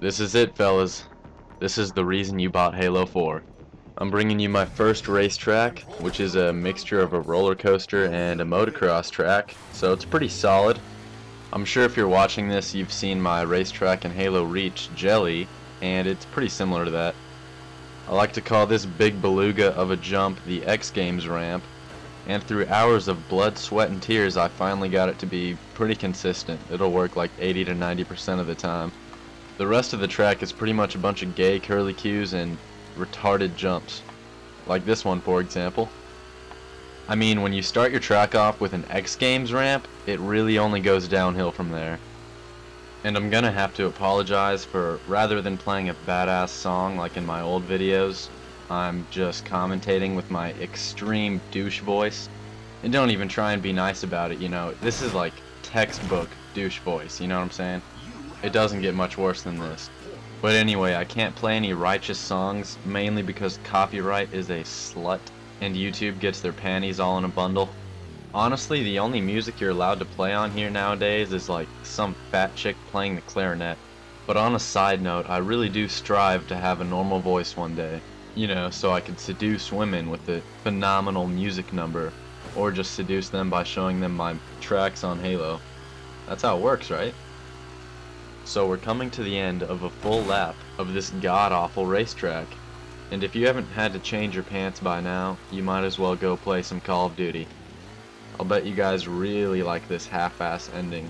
This is it, fellas. This is the reason you bought Halo 4. I'm bringing you my first racetrack, which is a mixture of a roller coaster and a motocross track, so it's pretty solid. I'm sure if you're watching this, you've seen my racetrack in Halo Reach, Jelly, and it's pretty similar to that. I like to call this big beluga of a jump the X Games ramp, and through hours of blood, sweat, and tears, I finally got it to be pretty consistent. It'll work like 80 to 90% of the time. The rest of the track is pretty much a bunch of gay curlicues and retarded jumps. Like this one, for example. I mean, when you start your track off with an X Games ramp, it really only goes downhill from there. And I'm gonna have to apologize for, rather than playing a badass song like in my old videos, I'm just commentating with my extreme douche voice. And don't even try and be nice about it, you know. This is like textbook douche voice, you know what I'm saying? It doesn't get much worse than this. But anyway, I can't play any righteous songs, mainly because copyright is a slut, and YouTube gets their panties all in a bundle. Honestly, the only music you're allowed to play on here nowadays is like some fat chick playing the clarinet. But on a side note, I really do strive to have a normal voice one day. You know, so I could seduce women with a phenomenal music number, or just seduce them by showing them my tracks on Halo. That's how it works, right? So we're coming to the end of a full lap of this god-awful racetrack, and if you haven't had to change your pants by now, you might as well go play some Call of Duty. I'll bet you guys really like this half-ass ending.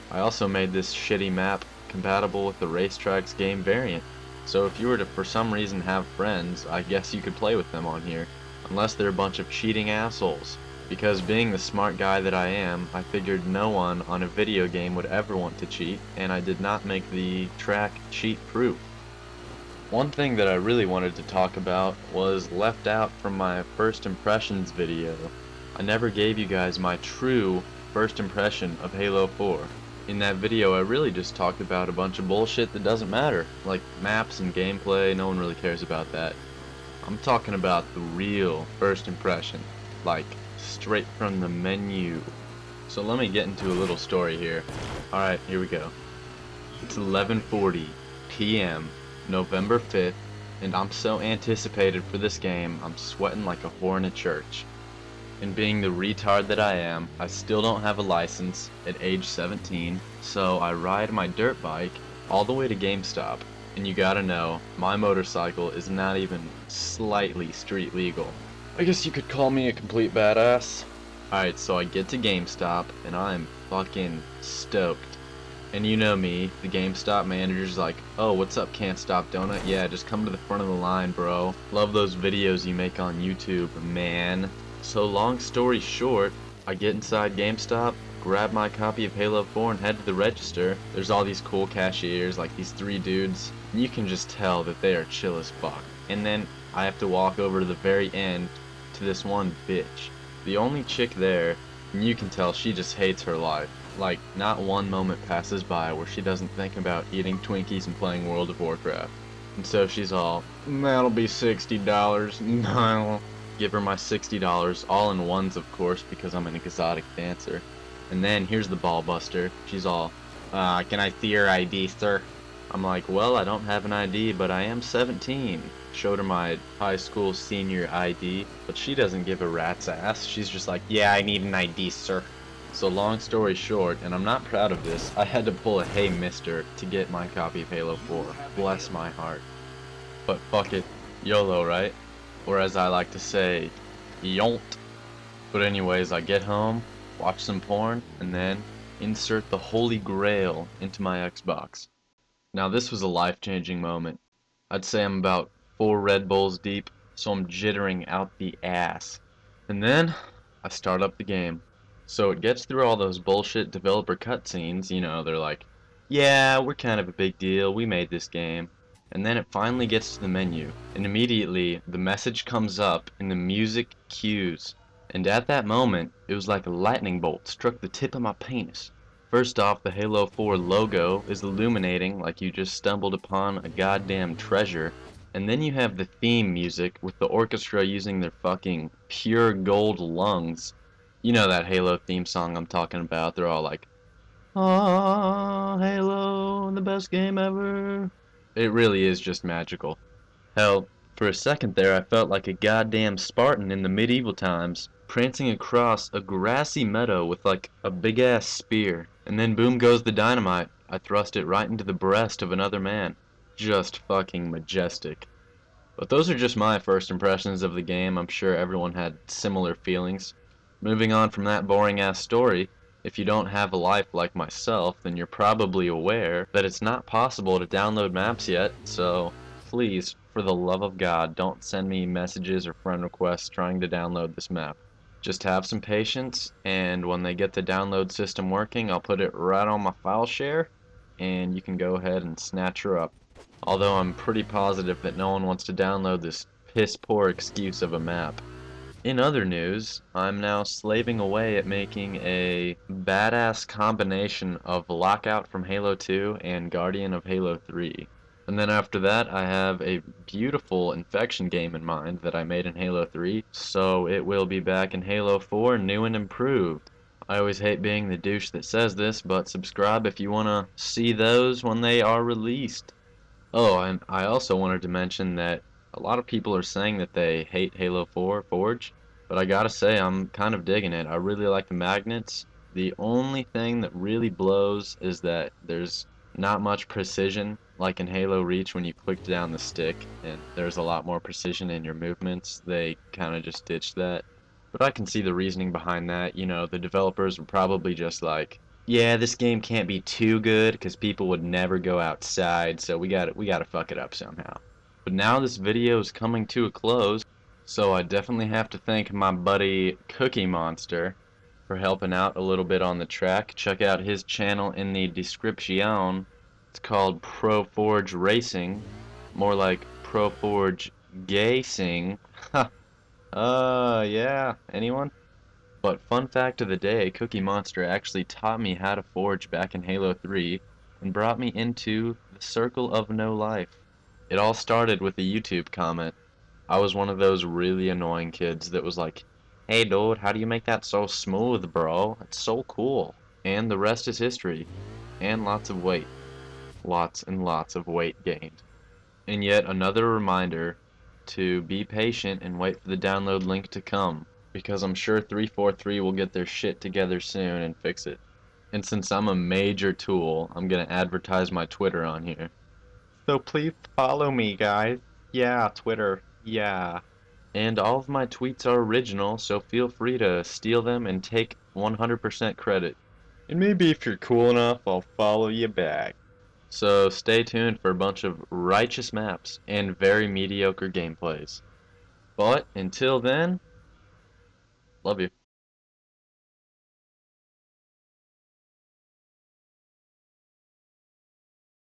I also made this shitty map compatible with the racetrack's game variant, so if you were to for some reason have friends, I guess you could play with them on here, unless they're a bunch of cheating assholes. Because being the smart guy that I am, I figured no one on a video game would ever want to cheat, and I did not make the track cheat-proof. One thing that I really wanted to talk about was left out from my first impressions video. I never gave you guys my true first impression of Halo 4. In that video, I really just talked about a bunch of bullshit that doesn't matter, like maps and gameplay. No one really cares about that. I'm talking about the real first impression, like straight from the menu. So let me get into a little story here. Alright, here we go. It's 11:40 p.m. November 5th, and I'm so anticipated for this game, I'm sweating like a whore in a church. And being the retard that I am, I still don't have a license at age 17, so I ride my dirt bike all the way to GameStop. And you gotta know, my motorcycle is not even slightly street legal. I guess you could call me a complete badass. Alright, so I get to GameStop, and I'm fucking stoked. And you know me, the GameStop manager's like, "Oh, what's up, Can't Stop Donut? Yeah, just come to the front of the line, bro. Love those videos you make on YouTube, man." So long story short, I get inside GameStop, grab my copy of Halo 4 and head to the register. There's all these cool cashiers, like these three dudes, and you can just tell that they are chill as fuck. And then I have to walk over to the very end to this one bitch. The only chick there, and you can tell she just hates her life. Like, not one moment passes by where she doesn't think about eating Twinkies and playing World of Warcraft. And so she's all, "That'll be $60. No." Give her my $60, all in ones of course, because I'm an exotic dancer. And then here's the ball buster. She's all, "Can I see your ID, sir?" I'm like, "Well, I don't have an ID, but I am 17. Showed her my high school senior ID, but she doesn't give a rat's ass. She's just like, "Yeah, I need an ID, sir." So long story short, and I'm not proud of this, I had to pull a "Hey mister" to get my copy of Halo 4. Bless my heart. But fuck it, YOLO, right? Or as I like to say, yont. But anyways, I get home, watch some porn, and then insert the holy grail into my Xbox. Now this was a life-changing moment. I'd say I'm about 4 Red Bulls deep, so I'm jittering out the ass. And then, I start up the game. So it gets through all those bullshit developer cutscenes, you know, they're like, "Yeah, we're kind of a big deal, we made this game." And then it finally gets to the menu, and immediately the message comes up and the music cues. And at that moment, it was like a lightning bolt struck the tip of my penis. First off, the Halo 4 logo is illuminating like you just stumbled upon a goddamn treasure. And then you have the theme music with the orchestra using their fucking pure gold lungs. You know that Halo theme song I'm talking about. They're all like, "Ah, Halo, the best game ever." It really is just magical. Hell, for a second there I felt like a goddamn Spartan in the medieval times, prancing across a grassy meadow with like a big ass spear, and then boom goes the dynamite. I thrust it right into the breast of another man. Just fucking majestic. But those are just my first impressions of the game. I'm sure everyone had similar feelings. Moving on from that boring ass story, if you don't have a life like myself, then you're probably aware that it's not possible to download maps yet, so please, for the love of God, don't send me messages or friend requests trying to download this map. Just have some patience, and when they get the download system working, I'll put it right on my file share, and you can go ahead and snatch her up. Although I'm pretty positive that no one wants to download this piss poor excuse of a map. In other news, I'm now slaving away at making a badass combination of Lockout from Halo 2 and Guardian of Halo 3. And then after that, I have a beautiful Infection game in mind that I made in Halo 3, so it will be back in Halo 4, new and improved. I always hate being the douche that says this, but subscribe if you want to see those when they are released. Oh, and I also wanted to mention that a lot of people are saying that they hate Halo 4 Forge, but I gotta say I'm kind of digging it. I really like the magnets. The only thing that really blows is that there's not much precision like in Halo Reach when you click down the stick, and there's a lot more precision in your movements. They kind of just ditched that. But I can see the reasoning behind that. You know, the developers were probably just like, yeah, this game can't be too good because people would never go outside, so we gotta fuck it up somehow. But now this video is coming to a close, so I definitely have to thank my buddy Cookie Monster for helping out a little bit on the track. Check out his channel in the description. It's called Pro Forge Racing, more like Pro Forge Gacing. Yeah, anyone? But fun fact of the day, Cookie Monster actually taught me how to forge back in Halo 3 and brought me into the circle of no life. It all started with a YouTube comment. I was one of those really annoying kids that was like, hey dude, how do you make that so smooth, bro? It's so cool. And the rest is history. And lots of weight. Lots and lots of weight gained. And yet another reminder to be patient and wait for the download link to come, because I'm sure 343 will get their shit together soon and fix it. And since I'm a major tool, I'm gonna advertise my Twitter on here. So please follow me, guys. Yeah, Twitter. Yeah. And all of my tweets are original, so feel free to steal them and take 100% credit. And maybe if you're cool enough, I'll follow you back. So stay tuned for a bunch of righteous maps and very mediocre gameplays. But until then, love you.